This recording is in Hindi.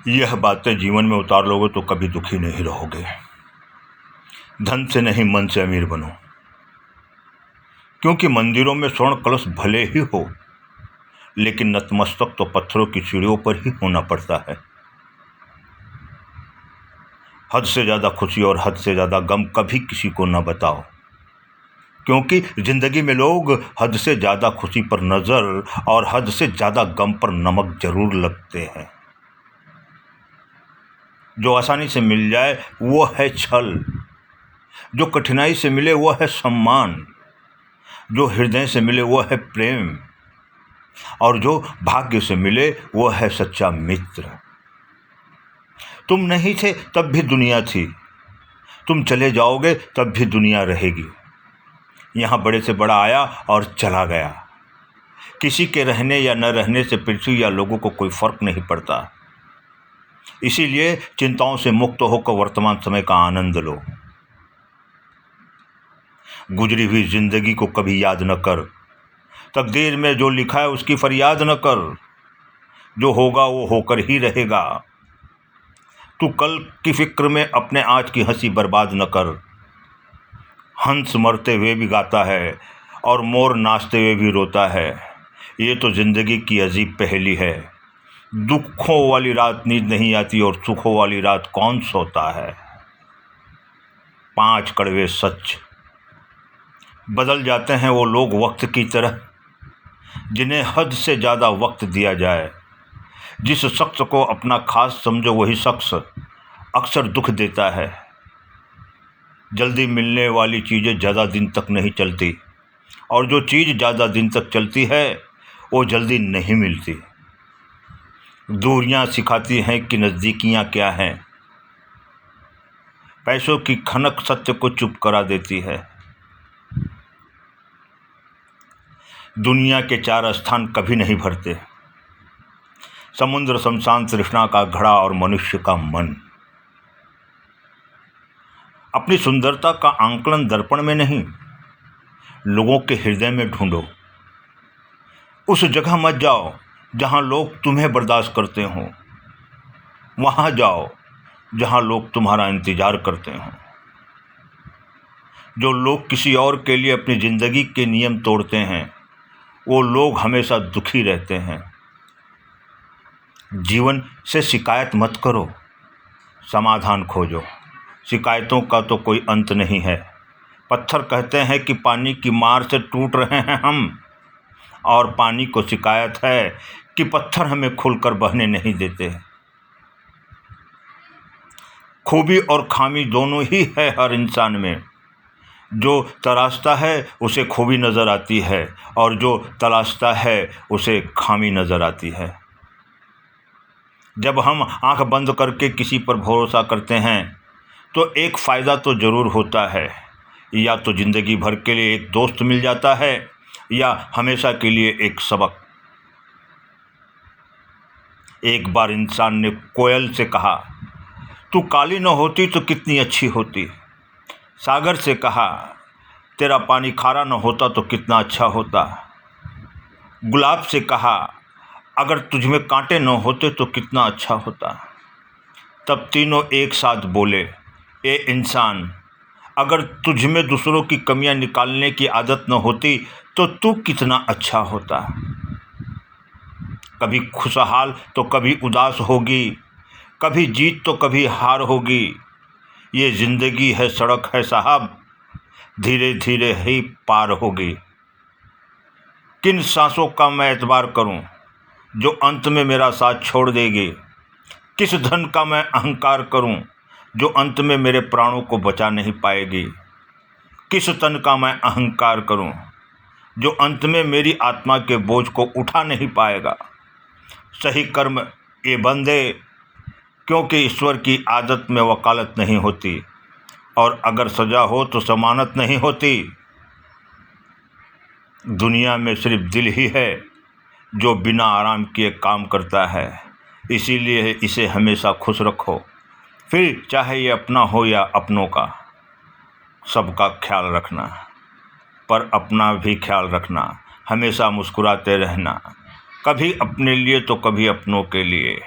यह बातें जीवन में उतार लोगे तो कभी दुखी नहीं रहोगे। धन से नहीं, मन से अमीर बनो, क्योंकि मंदिरों में स्वर्ण कलश भले ही हो, लेकिन नतमस्तक तो पत्थरों की सीढ़ियों पर ही होना पड़ता है। हद से ज़्यादा खुशी और हद से ज़्यादा गम कभी किसी को न बताओ, क्योंकि जिंदगी में लोग हद से ज़्यादा खुशी पर नज़र और हद से ज़्यादा गम पर नमक जरूर लगते हैं। जो आसानी से मिल जाए वो है छल, जो कठिनाई से मिले वो है सम्मान, जो हृदय से मिले वो है प्रेम, और जो भाग्य से मिले वो है सच्चा मित्र। तुम नहीं थे तब भी दुनिया थी, तुम चले जाओगे तब भी दुनिया रहेगी। यहाँ बड़े से बड़ा आया और चला गया। किसी के रहने या न रहने से पृथ्वी या लोगों को कोई फर्क नहीं पड़ता। इसीलिए चिंताओं से मुक्त होकर वर्तमान समय का आनंद लो। गुजरी हुई जिंदगी को कभी याद न कर, तकदीर में जो लिखा है उसकी फरियाद न कर। जो होगा वो होकर ही रहेगा। तू कल की फिक्र में अपने आज की हंसी बर्बाद न कर। हंस मरते हुए भी गाता है और मोर नाचते हुए भी रोता है। ये तो जिंदगी की अजीब पहेली है। दुखों वाली रात नींद नहीं आती और सुखों वाली रात कौन सोता है। 5 कड़वे सच। बदल जाते हैं वो लोग वक्त की तरह जिन्हें हद से ज़्यादा वक्त दिया जाए। जिस शख्स को अपना खास समझो वही शख्स अक्सर दुख देता है। जल्दी मिलने वाली चीज़ें ज़्यादा दिन तक नहीं चलती, और जो चीज़ ज़्यादा दिन तक चलती है वो जल्दी नहीं मिलती। दूरियां सिखाती हैं कि नज़दीकियां क्या हैं। पैसों की खनक सत्य को चुप करा देती है। दुनिया के 4 स्थान कभी नहीं भरते, समुद्र, शमशान, तृष्णा का घड़ा और मनुष्य का मन। अपनी सुंदरता का आंकलन दर्पण में नहीं, लोगों के हृदय में ढूंढो। उस जगह मत जाओ जहां लोग तुम्हें बर्दाश्त करते हों, वहां जाओ जहां लोग तुम्हारा इंतजार करते हों। जो लोग किसी और के लिए अपनी ज़िंदगी के नियम तोड़ते हैं वो लोग हमेशा दुखी रहते हैं। जीवन से शिकायत मत करो, समाधान खोजो। शिकायतों का तो कोई अंत नहीं है। पत्थर कहते हैं कि पानी की मार से टूट रहे हैं हम, और पानी को शिकायत है कि पत्थर हमें खुलकर बहने नहीं देते। खूबी और खामी दोनों ही है हर इंसान में। जो तराशता है उसे खूबी नज़र आती है, और जो तलाशता है उसे खामी नज़र आती है। जब हम आंख बंद करके किसी पर भरोसा करते हैं तो एक फ़ायदा तो ज़रूर होता है, या तो ज़िंदगी भर के लिए एक दोस्त मिल जाता है या हमेशा के लिए एक सबक। एक बार इंसान ने कोयल से कहा, तू काली न होती तो कितनी अच्छी होती। सागर से कहा, तेरा पानी खारा न होता तो कितना अच्छा होता। गुलाब से कहा, अगर तुझमें कांटे न होते तो कितना अच्छा होता। तब तीनों एक साथ बोले, ए इंसान, अगर तुझमें दूसरों की कमियां निकालने की आदत न होती तो तू कितना अच्छा होता। कभी खुशहाल तो कभी उदास होगी, कभी जीत तो कभी हार होगी। ये ज़िंदगी है सड़क है साहब, धीरे धीरे ही पार होगी। किन सांसों का मैं एतबार करूं जो अंत में मेरा साथ छोड़ देगी। किस धन का मैं अहंकार करूं जो अंत में मेरे प्राणों को बचा नहीं पाएगी। किस तन का मैं अहंकार करूं जो अंत में मेरी आत्मा के बोझ को उठा नहीं पाएगा। सही कर्म ये बंदे, क्योंकि ईश्वर की आदत में वकालत नहीं होती, और अगर सजा हो तो जमानत नहीं होती। दुनिया में सिर्फ दिल ही है जो बिना आराम किए काम करता है, इसीलिए इसे हमेशा खुश रखो। फिर चाहे ये अपना हो या अपनों का, सबका ख्याल रखना, पर अपना भी ख्याल रखना। हमेशा मुस्कुराते रहना, कभी अपने लिए तो कभी अपनों के लिए।